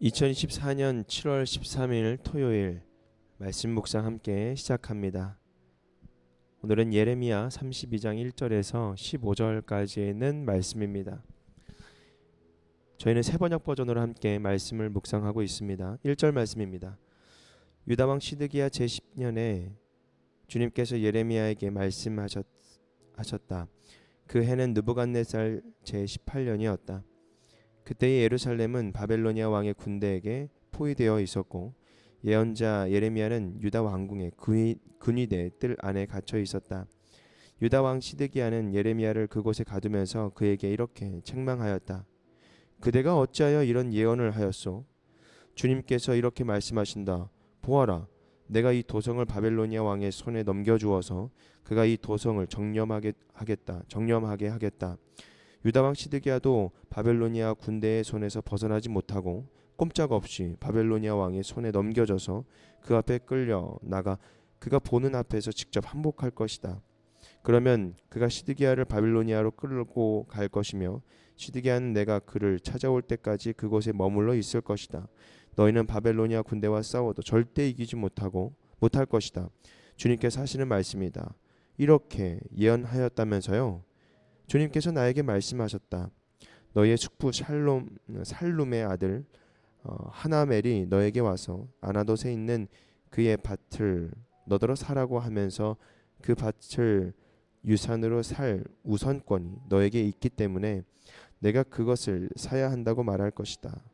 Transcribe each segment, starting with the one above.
2024년 7월 13일 토요일 말씀 묵상 함께 시작합니다. 오늘은 예레미야 32장 1절에서 15절까지에 있는 말씀입니다. 저희는 세번역 버전으로 함께 말씀을 묵상하고 있습니다. 1절 말씀입니다. 유다왕 시드기야 제10년에 주님께서 예레미야에게 말씀하셨다. 그 해는 느부갓네살 제18년이었다. 그때의 예루살렘은 바벨로니아 왕의 군대에게 포위되어 있었고 예언자 예레미야는 유다 왕궁의 근위대 뜰 안에 갇혀 있었다. 유다 왕 시드기야는 예레미야를 그곳에 가두면서 그에게 이렇게 책망하였다. 그대가 어찌하여 이런 예언을 하였소? 주님께서 이렇게 말씀하신다. 보아라, 내가 이 도성을 바벨로니아 왕의 손에 넘겨주어서 그가 이 도성을 정념하게 하겠다. 유다왕 시드기야도 바벨로니아 군대의 손에서 벗어나지 못하고 꼼짝없이 바벨로니아 왕의 손에 넘겨져서 그 앞에 끌려 나가 그가 보는 앞에서 직접 항복할 것이다. 그러면 그가 시드기야를 바벨로니아로 끌고 갈 것이며 시드기야는 내가 그를 찾아올 때까지 그곳에 머물러 있을 것이다. 너희는 바벨로니아 군대와 싸워도 절대 이기지 못할 것이다. 주님께서 하시는 말씀이다. 이렇게 예언하였다면서요. 주님께서 나에게 말씀하셨다. 너희의 숙부 살룸의 아들 하나멜이 너에게 와서 아나돗에 있는 그의 밭을 너더러 사라고 하면서 그 밭을 유산으로 살 우선권이 너에게 있기 때문에 내가 그것을 사야 한다고 말할 것이다.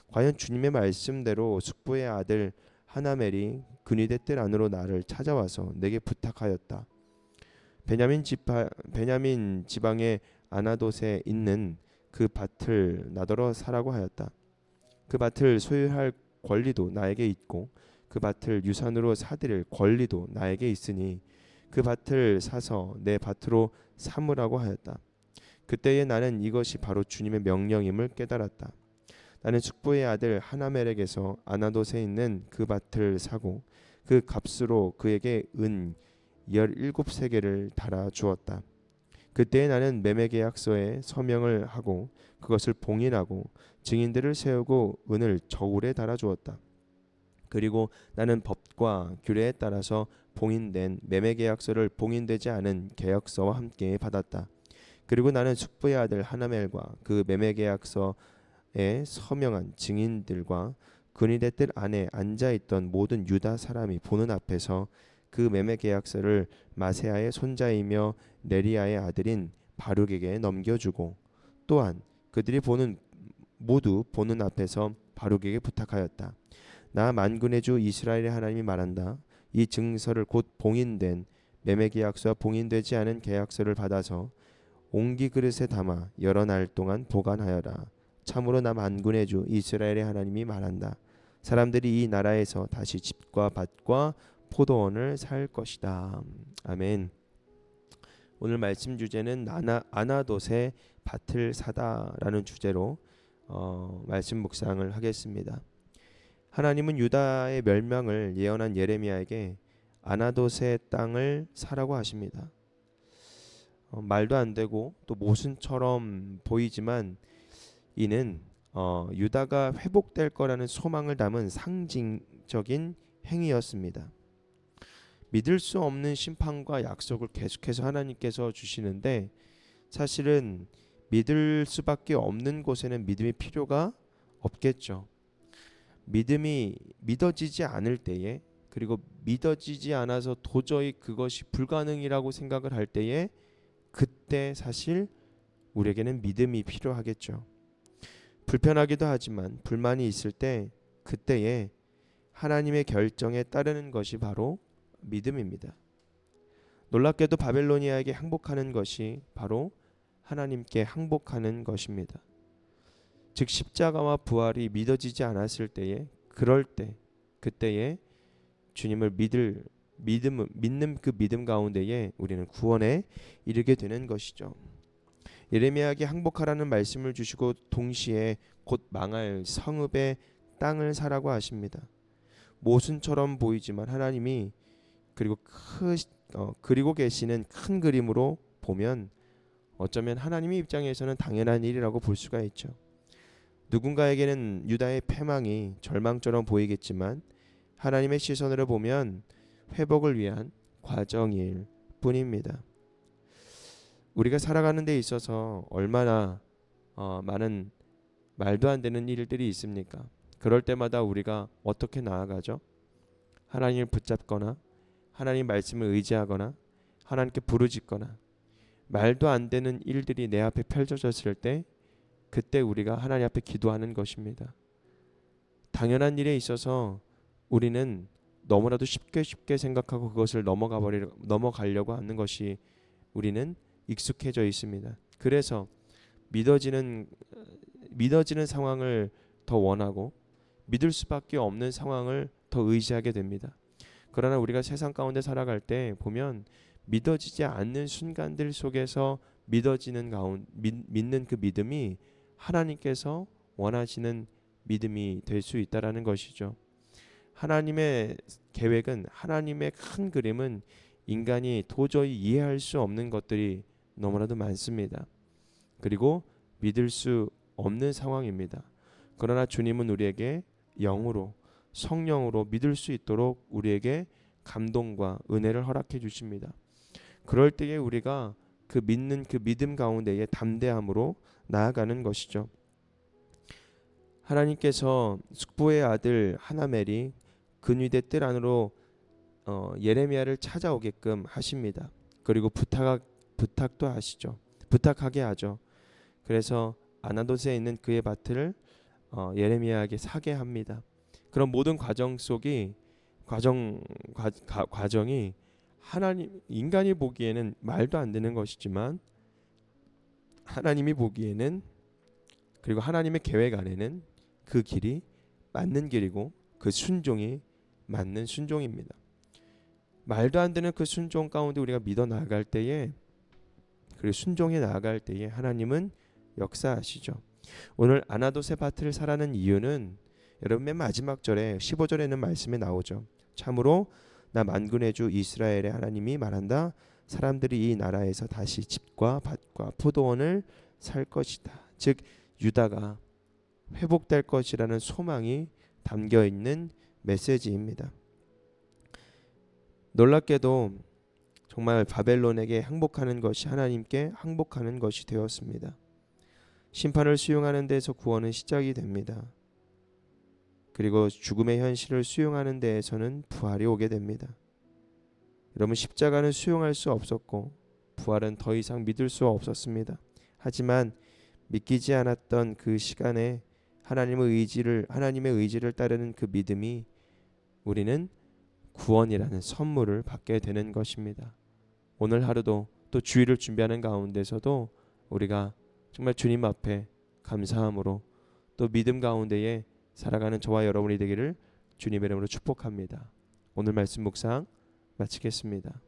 과연 주님의 말씀대로 숙부의 아들 하나멜이 근위대 뜰 안으로 나를 찾아와서 내게 부탁하였다. 베냐민 지방의 아나돗에 있는 그 밭을 나더러 사라고 하였다. 그 밭을 소유할 권리도 나에게 있고 그 밭을 유산으로 사들일 권리도 나에게 있으니 그 밭을 사서 내 밭으로 삼으라고 하였다. 그때에 나는 이것이 바로 주님의 명령임을 깨달았다. 나는 숙부의 아들 하나멜에게서 아나돗에 있는 그 밭을 사고 그 값으로 그에게 은 17세겔을 달아 주었다. 그때 나는 매매계약서에 서명을 하고 그것을 봉인하고 증인들을 세우고 은을 저울에 달아 주었다. 그리고 나는 법과 규례에 따라서 봉인된 매매계약서를 봉인되지 않은 계약서와 함께 받았다. 그리고 나는 숙부의 아들 하나멜과 그 매매계약서에 서명한 증인들과 근위대 뜰 안에 앉아있던 모든 유다 사람이 보는 앞에서 그 매매 계약서를 마세아의 손자이며 네리야의 아들인 바룩에게 넘겨주고 또한 그들이 모두 보는 앞에서 바룩에게 부탁하였다. 나 만군의 주 이스라엘의 하나님이 말한다. 이 증서를 곧 봉인된 매매 계약서와 봉인되지 않은 계약서를 받아서 옹기 그릇에 담아 여러 날 동안 보관하여라. 참으로 나 만군의 주 이스라엘의 하나님이 말한다. 사람들이 이 나라에서 다시 집과 밭과 포도원을 살 것이다. 아멘. 오늘 말씀 주제는 아나돗의 밭을 사다라는 주제로 말씀 묵상을 하겠습니다. 하나님은 유다의 멸망을 예언한 예레미야에게 아나돗의 땅을 사라고 하십니다. 말도 안 되고 또 모순처럼 보이지만 이는 유다가 회복될 거라는 소망을 담은 상징적인 행위였습니다. 믿을 수 없는 심판과 약속을 계속해서 하나님께서 주시는데 사실은 믿을 수밖에 없는 곳에는 믿음이 필요가 없겠죠. 믿음이 믿어지지 않을 때에 그리고 믿어지지 않아서 도저히 그것이 불가능이라고 생각을 할 때에 그때 사실 우리에게는 믿음이 필요하겠죠. 불편하기도 하지만 불만이 있을 때 그때에 하나님의 결정에 따르는 것이 바로 믿음입니다. 놀랍게도 바벨로니아에게 항복하는 것이 바로 하나님께 항복하는 것입니다. 즉 십자가와 부활이 믿어지지 않았을 때에 그때에 주님을 믿는 그 믿음 가운데에 우리는 구원에 이르게 되는 것이죠. 예레미야에게 항복하라는 말씀을 주시고 동시에 곧 망할 성읍의 땅을 사라고 하십니다. 모순처럼 보이지만 하나님이 그리고 계시는 큰 그림으로 보면 어쩌면 하나님의 입장에서는 당연한 일이라고 볼 수가 있죠. 누군가에게는 유다의 패망이 절망처럼 보이겠지만 하나님의 시선으로 보면 회복을 위한 과정일 뿐입니다. 우리가 살아가는 데 있어서 얼마나 많은 말도 안 되는 일들이 있습니까? 그럴 때마다 우리가 어떻게 나아가죠? 하나님을 붙잡거나 하나님 말씀을 의지하거나 하나님께 부르짖거나 말도 안 되는 일들이 내 앞에 펼쳐졌을 때 그때 우리가 하나님 앞에 기도하는 것입니다. 당연한 일에 있어서 우리는 너무나도 쉽게 생각하고 그것을 넘어가려고 하는 것이 우리는 익숙해져 있습니다. 그래서 믿어지는 상황을 더 원하고 믿을 수밖에 없는 상황을 더 의지하게 됩니다. 그러나 우리가 세상 가운데 살아갈 때 보면 믿어지지 않는 순간들 속에서 믿는 그 믿음이 하나님께서 원하시는 믿음이 될 수 있다라는 것이죠. 하나님의 계획은, 하나님의 큰 그림은 인간이 도저히 이해할 수 없는 것들이 너무나도 많습니다. 그리고 믿을 수 없는 상황입니다. 그러나 주님은 우리에게 영으로, 성령으로 믿을 수 있도록 우리에게 감동과 은혜를 허락해 주십니다. 그럴 때에 우리가 그 믿음 가운데에 담대함으로 나아가는 것이죠. 하나님께서 숙부의 아들 하나멜이 근위대 뜰 안으로 예레미야를 찾아오게끔 하십니다. 그리고 부탁도 하시죠. 부탁하게 하죠. 그래서 아나돗에 있는 그의 밭을 예레미야에게 사게 합니다. 그런 모든 과정이 인간이 보기에는 말도 안 되는 것이지만 하나님이 보기에는, 그리고 하나님의 계획 안에는 그 길이 맞는 길이고 그 순종이 맞는 순종입니다. 말도 안 되는 그 순종 가운데 우리가 믿어 나아갈 때에, 그리고 순종해 나아갈 때에 하나님은 역사하시죠. 오늘 아나돗의 밭을 사라는 이유는 여러분 맨 마지막 절에 15절에는 말씀에 나오죠. 참으로 나 만군의 주 이스라엘의 하나님이 말한다. 사람들이 이 나라에서 다시 집과 밭과 포도원을 살 것이다. 즉 유다가 회복될 것이라는 소망이 담겨 있는 메시지입니다. 놀랍게도 정말 바벨론에게 항복하는 것이 하나님께 항복하는 것이 되었습니다. 심판을 수용하는 데에서 구원은 시작이 됩니다. 그리고 죽음의 현실을 수용하는 데에서는 부활이 오게 됩니다. 여러분, 십자가는 수용할 수 없었고 부활은 더 이상 믿을 수 없었습니다. 하지만 믿기지 않았던 그 시간에 하나님의 의지를 따르는 그 믿음이 우리는 구원이라는 선물을 받게 되는 것입니다. 오늘 하루도 또 주일을 준비하는 가운데서도 우리가 정말 주님 앞에 감사함으로 또 믿음 가운데에 살아가는 저와 여러분이 되기를 주님의 이름으로 축복합니다. 오늘 말씀 묵상 마치겠습니다.